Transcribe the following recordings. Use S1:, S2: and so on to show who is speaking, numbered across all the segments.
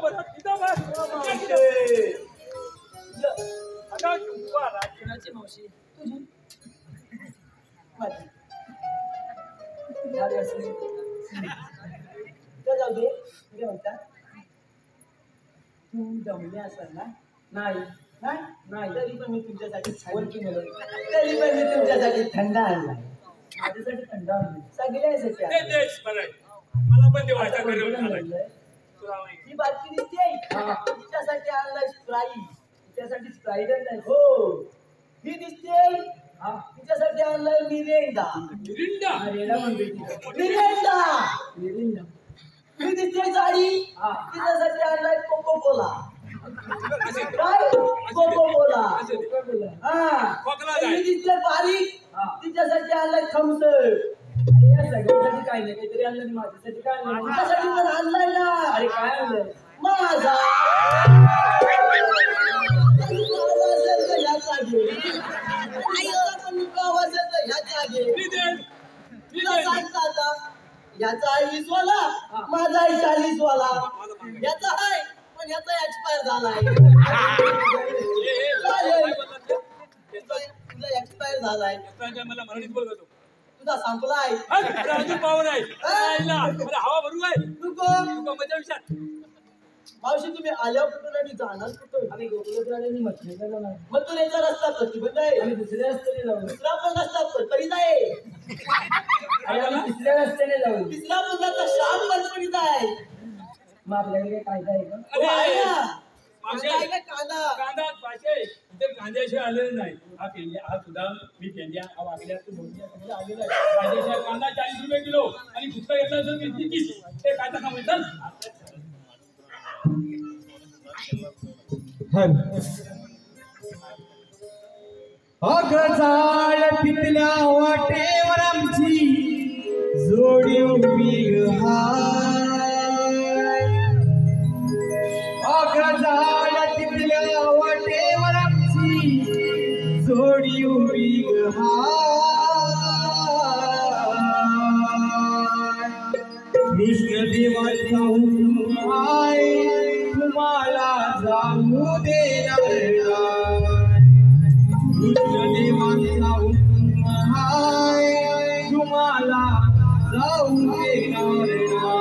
S1: बरं तिथं बस आता तुमचा राजनाची मावशी तुझी माझी जाऊ दे तुझ्या म्हणता तू जमले असेल ना नाही नाही नाही तरी पण मी तुमच्यासाठी तरी पण मी तुमच्यासाठी थंड आणलाय माझ्यासाठी थंड आणलाय सगळ्यासाठी मला पण ते वाचा ही बातमी दिसते तिच्यासाठी आणलाय स्प्राईट तिच्यासाठी स्प्राईट आणलाय हो ही दिसते तिच्यासाठी आणलाय मिरिंडा मिरिंडा मिरिंडा मिरिंडा ही दिसते साडी तिच्यासाठी आणलाय कोको कोला काय कोको कोला ही दिसते बारीक तिच्यासाठी आणलाय थम्सअप या सगळ्यांसाठी काय नाही काहीतरी आणलं माझ्यासाठी काय आणलं माझ्यासाठी पण आणलाय ना अरे काय आणलंय माझा याचा आहे 20 वाला माझा आहे 40 वाला याचा आहे पण याचा एक्सपायर झालाय तुझा एक्सपायर झालाय मला मराठीत बोलतो तुझा संपलाय अजून पावर आहे हवा भरू आहे तू मजा विचार मावशी तुम्ही आल्या कुठून आणि जाणार कुठून आम्ही गोकुळाने म्हटले जाणार मग तू याचा रस्ता प्रतिबंध आहे आम्ही दुसऱ्या रस्त्याने जाऊ दुसरा पण रस्ता तरीच आहे तिसऱ्या रस्त्याने जाऊ तिसरा पण रस्ता शाम बंदपणीचा आहे मग आपल्याकडे कायदा आहे का कांदा कांदा पाहिजे इथे कांद्याशिवाय आलेलं नाही हा पेंड्या हा सुद्धा मी पेंड्या हा वागल्या तू बोलल्या आलेला आहे कांद्याशिवाय कांदा 40 रुपये किलो आणि दुसरा घेतला असेल 30 ते कांदा का म्हणतात
S2: अगजाळ पितल्या वाटेवर आमची जोडी उभी अगजाळ पितल्या वाटेवर आमची जोडी उभी कृष्ण देवाचा हुकूम आहे तुम्हाला जाऊ देणार कृष्ण देवाचा हुकूम आहे तुम्हाला जाऊ देणार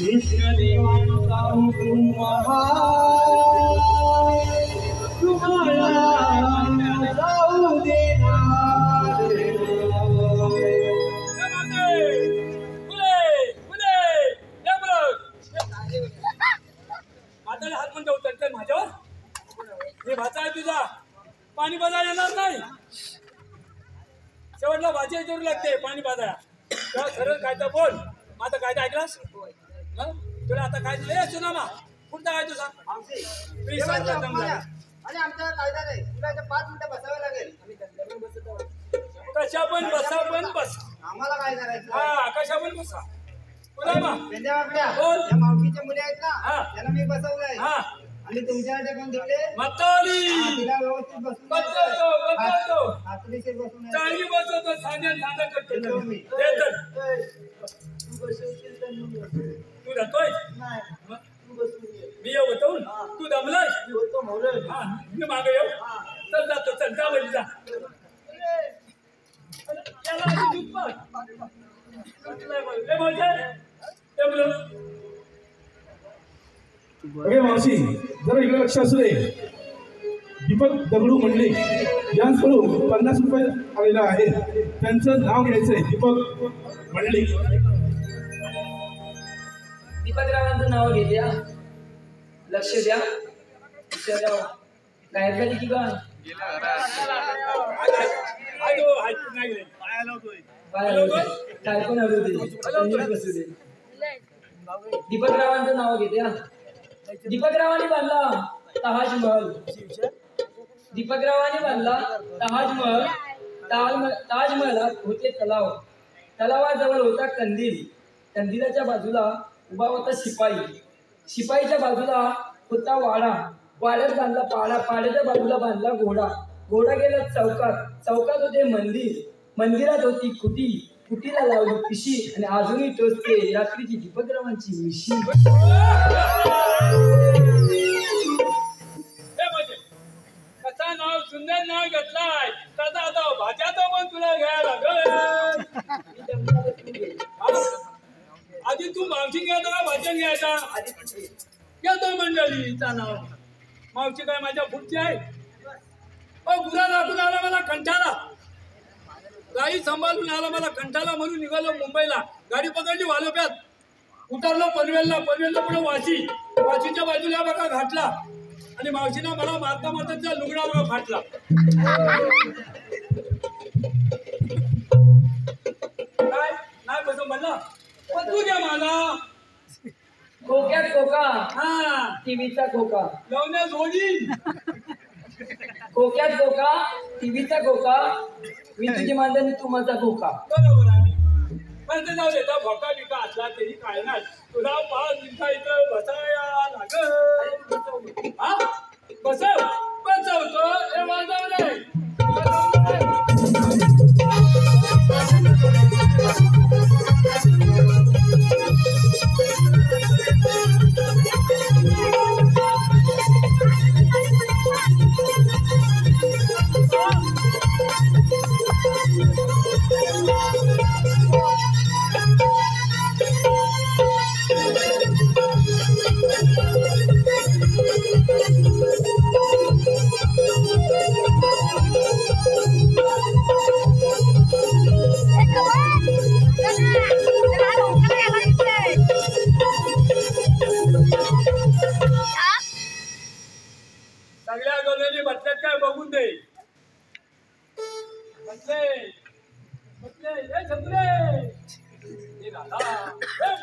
S2: कृष्णदेवांचा हुकूम तुम्हाला जाऊ देणार
S1: म्हातारे हात म्हणतो उतरते माझ्यावर मी भाचा आहे तुझा पाणी बाजार येणार नाही शेवटला भाजी विचारू लागते पाणी बाजार तेव्हा सरळ कायदा बोल माझा कायदा ऐकलास तुला आता काय दिलं सुनामा कुठचा काय तुझा
S3: आणि आमचा कायदा नाही तुला 5 मिनिटं बसावं लागेल
S1: कशा पण बसा पण बस
S3: आम्हाला काय करायचं
S1: हा कशा पण बसा बोल
S3: मावशीच्या मुली आहेत ना त्यांना मी बसवलंय
S1: हा
S3: आणि तुमच्याकडे कोण ठेवले
S1: मताली
S3: तिला व्यवस्थित बसून
S1: बसवतो
S3: खात्रीशीर बसून
S1: चांगली बसवतो सांगा करतो
S3: मी.
S1: तू जातोय मी येऊ होतो तू दमलाय हा मी मागे येऊ चल जातो चल जा वळी जा
S4: अरे मावशी जरा इकडे लक्ष असू दे दीपक दगडू मंडले यांकडून 50 रुपये आलेला आहे त्यांचं नाव घ्यायचंय दीपक मंडले
S5: दीपकरावांचं नाव घेत्या लक्ष द्या गायब झाली की काय दीपकरावांचं नाव घेत्या दीपकरावांनी बांधला ताजमहल दीपकरावांनी बांधला ताजमहल ताजमहलात होते तलाव तलावाजवळ होता कंदील कंदिलाच्या बाजूला उभा होता शिपाईच्या बाजूला होता वाडा वाड्यात बांधला पाडा पाड्याच्या बाजूला बांधला घोडा गेला चौकात होते मंदिरात होती कुटीला लावली पिशी आणि अजूनही टोचते रात्रीची दीपकरावांची मिशी
S1: कसा नाव सुंदर नाव घेतलाय तसा आता भाज्याचा पण तुला घ्यायला लागेल आधी तू मावशी घ्यायचा का भाजन घ्यायचा घेतो मंडळीचा नाव मावशी काय माझ्या पुढची आहे गुरा लागून आला मला कंठाला गाडी सांभाळून आला मला कंठाला म्हणून निघालो मुंबईला गाडी पकडली वालोप्यात उतरलो पनवेलला पुढे वाशीच्या बाजूला बघा घातला आणि मावशीनं मला मारता त्या लुगडा बघा फाटला काय नाही कसं म्हणलं पण तू घ्या मला
S5: खोक्यात खोका
S1: हा
S5: टीव्हीचा खोका
S1: लावण्या जोडी
S5: खोक्यात खोका टीव्हीचा खोका मी तुझी मांडणी तू माझा खोका
S1: बरोबर आहे पण ते जाऊ दे भोका बिका असला तरी काय नाही तुला 5 मिनिटं इथं बसाया लागल हा बसवतो हे वाजव नाही सगळ्या दोन्ही बसल्यात काय बघून दे. बसले बसले ए छत्रे ए राधा